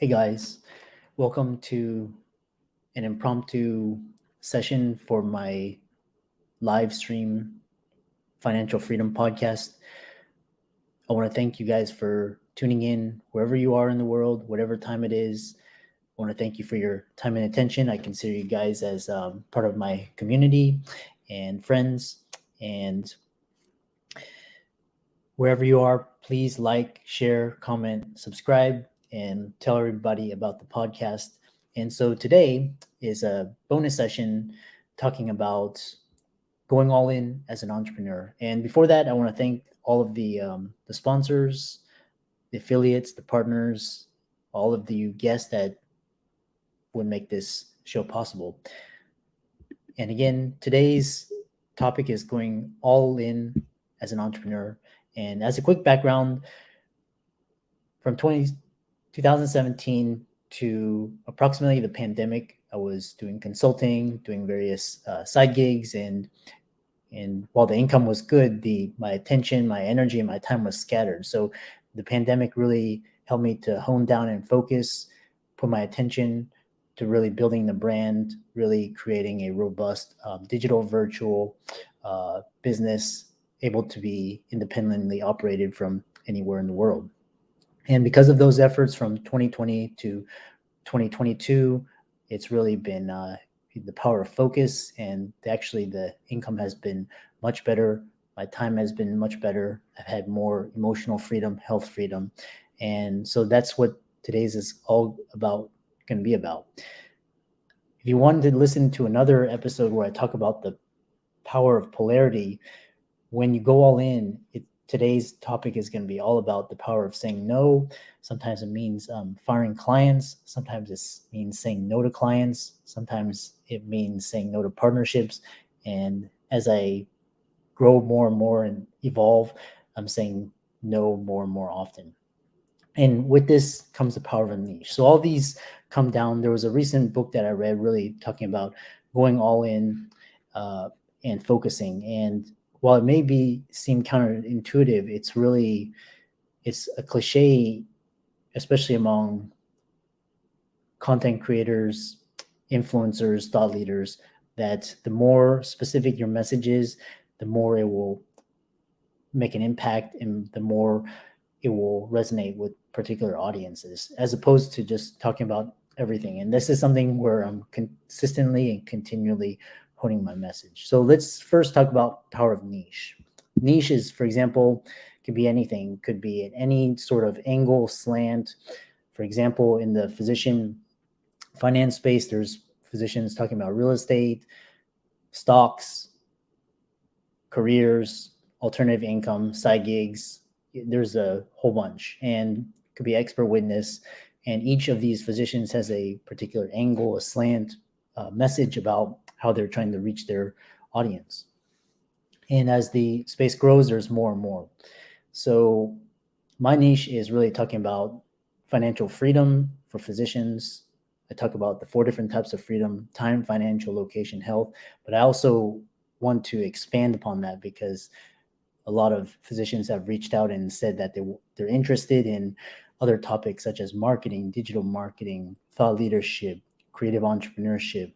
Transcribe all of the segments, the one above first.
Hey guys, welcome to an impromptu session for my live stream Financial Freedom podcast. I want to thank you guys for tuning in wherever you are in the world, whatever time it is. I want to thank you for your time and attention. I consider you guys as part of my community and friends. And wherever you are, please like, share, comment, subscribe, and tell everybody about the podcast. And so today is a bonus session talking about going all in as an entrepreneur. And before that, I want to thank all of the sponsors, the affiliates, the partners, all of the guests that would make this show possible. And again, today's topic is going all in as an entrepreneur. And as a quick background, from 2017 to approximately the pandemic, I was doing consulting, doing various side gigs, and while the income was good, my attention, my energy, and my time was scattered. So the pandemic really helped me to hone down and focus, put my attention to really building the brand, really creating a robust digital virtual business, able to be independently operated from anywhere in the world. And because of those efforts from 2020 to 2022, it's really been the power of focus, and actually the income has been much better. My time has been much better. I've had more emotional freedom, health freedom. And so that's what today's is all about, going to be about. If you wanted to listen to another episode where I talk about the power of polarity, when you go all in, today's topic is going to be all about the power of saying no. Sometimes it means firing clients. Sometimes it means saying no to clients. Sometimes it means saying no to partnerships. And as I grow more and more and evolve, I'm saying no more and more often. And with this comes the power of a niche. So all these come down. There was a recent book that I read really talking about going all in and focusing. And while it may seem counterintuitive, it's a cliche, especially among content creators, influencers, thought leaders, that the more specific your message is, the more it will make an impact and the more it will resonate with particular audiences, as opposed to just talking about everything. And this is something where I'm consistently and continually honing my message. So let's first talk about power of niche. Niches, for example, could be anything, could be at any sort of angle, slant. For example, in the physician finance space, there's physicians talking about real estate, stocks, careers, alternative income, side gigs. There's a whole bunch, and it could be expert witness. And each of these physicians has a particular angle, a slant, message about how they're trying to reach their audience. And as the space grows, there's more and more. So my niche is really talking about financial freedom for physicians. I talk about the 4 different types of freedom: time, financial, location, health. But I also want to expand upon that because a lot of physicians have reached out and said that they're interested in other topics such as marketing, digital marketing, thought leadership, creative entrepreneurship,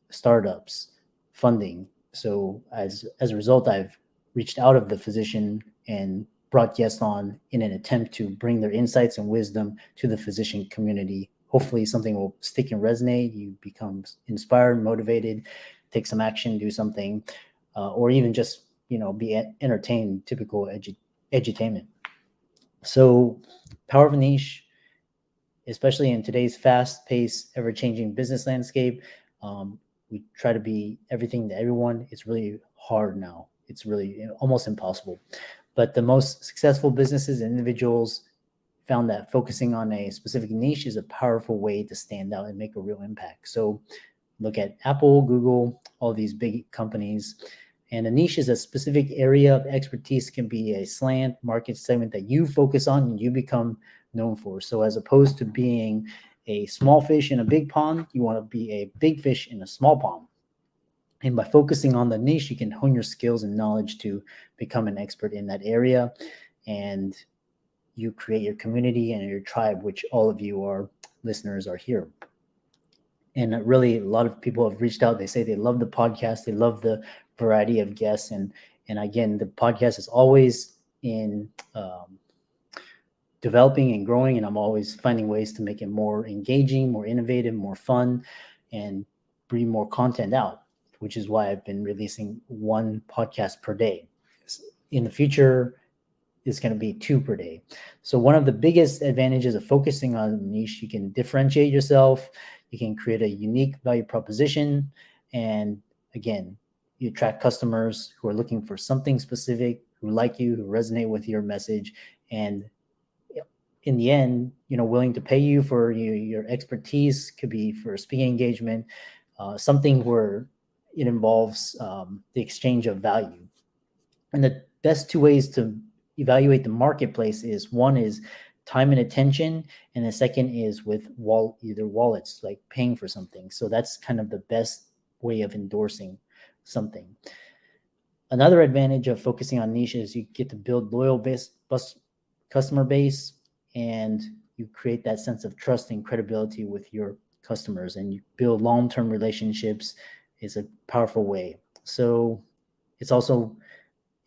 startups, funding. So as a result, I've reached out of the physician and brought guests on in an attempt to bring their insights and wisdom to the physician community. Hopefully something will stick and resonate. You become inspired, motivated, take some action, do something, or even just, be entertained, typical edutainment. So power of a niche, especially in today's fast-paced, ever-changing business landscape, we try to be everything to everyone. It's really hard now. It's really almost impossible. But the most successful businesses and individuals found that focusing on a specific niche is a powerful way to stand out and make a real impact. So look at Apple, Google, all these big companies. And a niche is a specific area of expertise, can be a slant market segment that you focus on and you become known for. So as opposed to being a small fish in a big pond, you want to be a big fish in a small pond. And by focusing on the niche, you can hone your skills and knowledge to become an expert in that area. And you create your community and your tribe, which all of you are listeners are here. And really, a lot of people have reached out. They say they love the podcast. They love the variety of guests. And again, the podcast is always in developing and growing, and I'm always finding ways to make it more engaging, more innovative, more fun, and bring more content out, which is why I've been releasing one podcast per day. In the future, it's going to be 2 per day. So one of the biggest advantages of focusing on niche, you can differentiate yourself, you can create a unique value proposition, and again, you attract customers who are looking for something specific, who like you, who resonate with your message, and in the end, willing to pay you for your expertise. Could be for a speaking engagement, something where it involves the exchange of value. And the best 2 ways to evaluate the marketplace is, one is time and attention, and the second is with either wallets, like paying for something. So that's kind of the best way of endorsing something. Another advantage of focusing on niche is you get to build loyal customer base, and you create that sense of trust and credibility with your customers, and you build long-term relationships. Is a powerful way. So it's also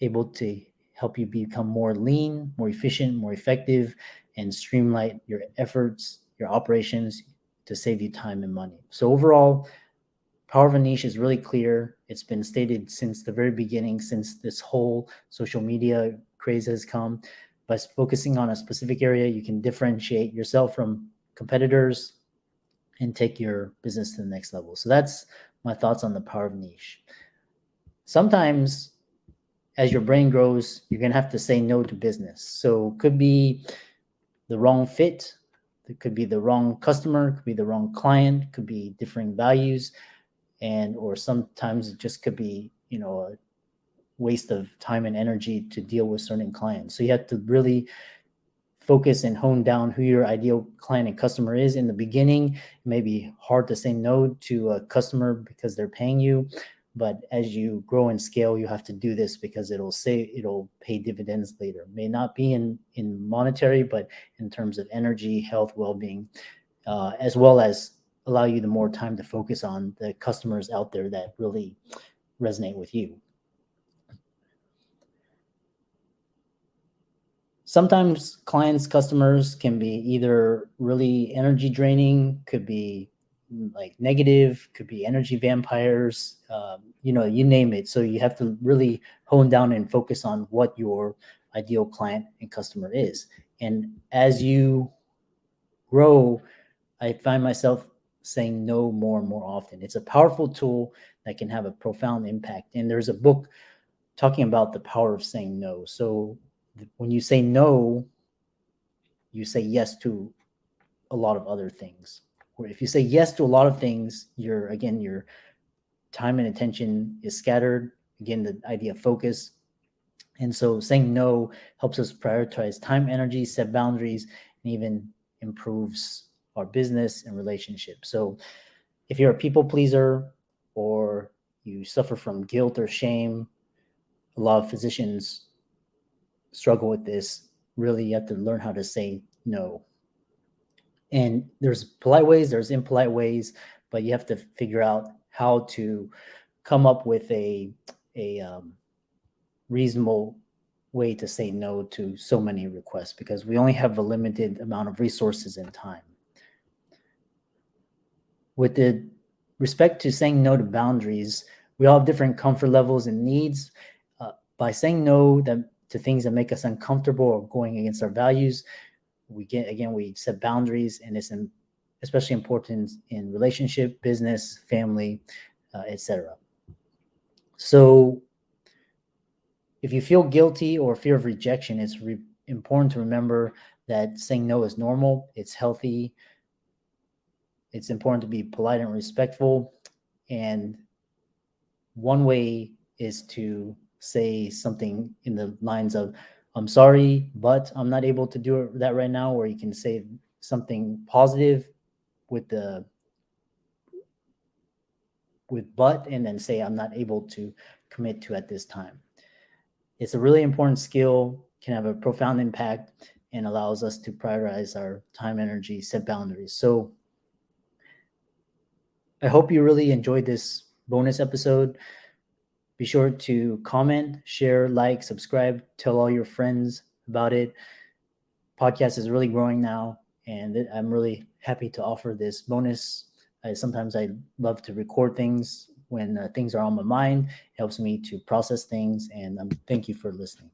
able to help you become more lean, more efficient, more effective, and streamline your efforts, your operations, to save you time and money. So overall, power of a niche is really clear. It's been stated since the very beginning, since this whole social media craze has come. By focusing on a specific area, you can differentiate yourself from competitors and take your business to the next level. So that's my thoughts on the power of niche. Sometimes as your brain grows, you're going to have to say no to business. So it could be the wrong fit. It could be the wrong customer, could be the wrong client, could be differing values. Or sometimes it just could be, a waste of time and energy to deal with certain clients. So you have to really focus and hone down who your ideal client and customer is. In the beginning, it may be hard to say no to a customer because they're paying you. But as you grow and scale, you have to do this because it'll pay dividends later. It may not be in monetary, but in terms of energy, health, well-being, as well as allow you the more time to focus on the customers out there that really resonate with you. Sometimes clients, customers can be either really energy draining, could be like negative, could be energy vampires, you name it. So you have to really hone down and focus on what your ideal client and customer is. And as you grow, I find myself saying no more and more often. It's a powerful tool that can have a profound impact. And there's a book talking about the power of saying no. So when you say no, you say yes to a lot of other things. Or if you say yes to a lot of things, your time and attention is scattered. Again, the idea of focus. And so saying no helps us prioritize time, energy, set boundaries, and even improves our business and relationships. So if you're a people pleaser or you suffer from guilt or shame, a lot of physicians struggle with this. Really, you have to learn how to say no. And there's polite ways, there's impolite ways, but you have to figure out how to come up with a reasonable way to say no to so many requests, because we only have a limited amount of resources and time. With the respect to saying no to boundaries, we all have different comfort levels and needs. By saying no to things that make us uncomfortable or going against our values, we set boundaries, and it's especially important in relationship, business, family, etc. So if you feel guilty or fear of rejection, it's important to remember that saying no is normal. It's healthy. It's important to be polite and respectful. And one way is to say something in the lines of, I'm sorry, but I'm not able to do that right now. Or you can say something positive with but, and then say, I'm not able to commit to at this time. It's a really important skill, can have a profound impact. and allows us to prioritize our time, energy, set boundaries. So I hope you really enjoyed this bonus episode. Be sure to comment, share, like, subscribe, tell all your friends about it. Podcast is really growing now, and I'm really happy to offer this bonus. Sometimes I love to record things when things are on my mind. It helps me to process things, and thank you for listening.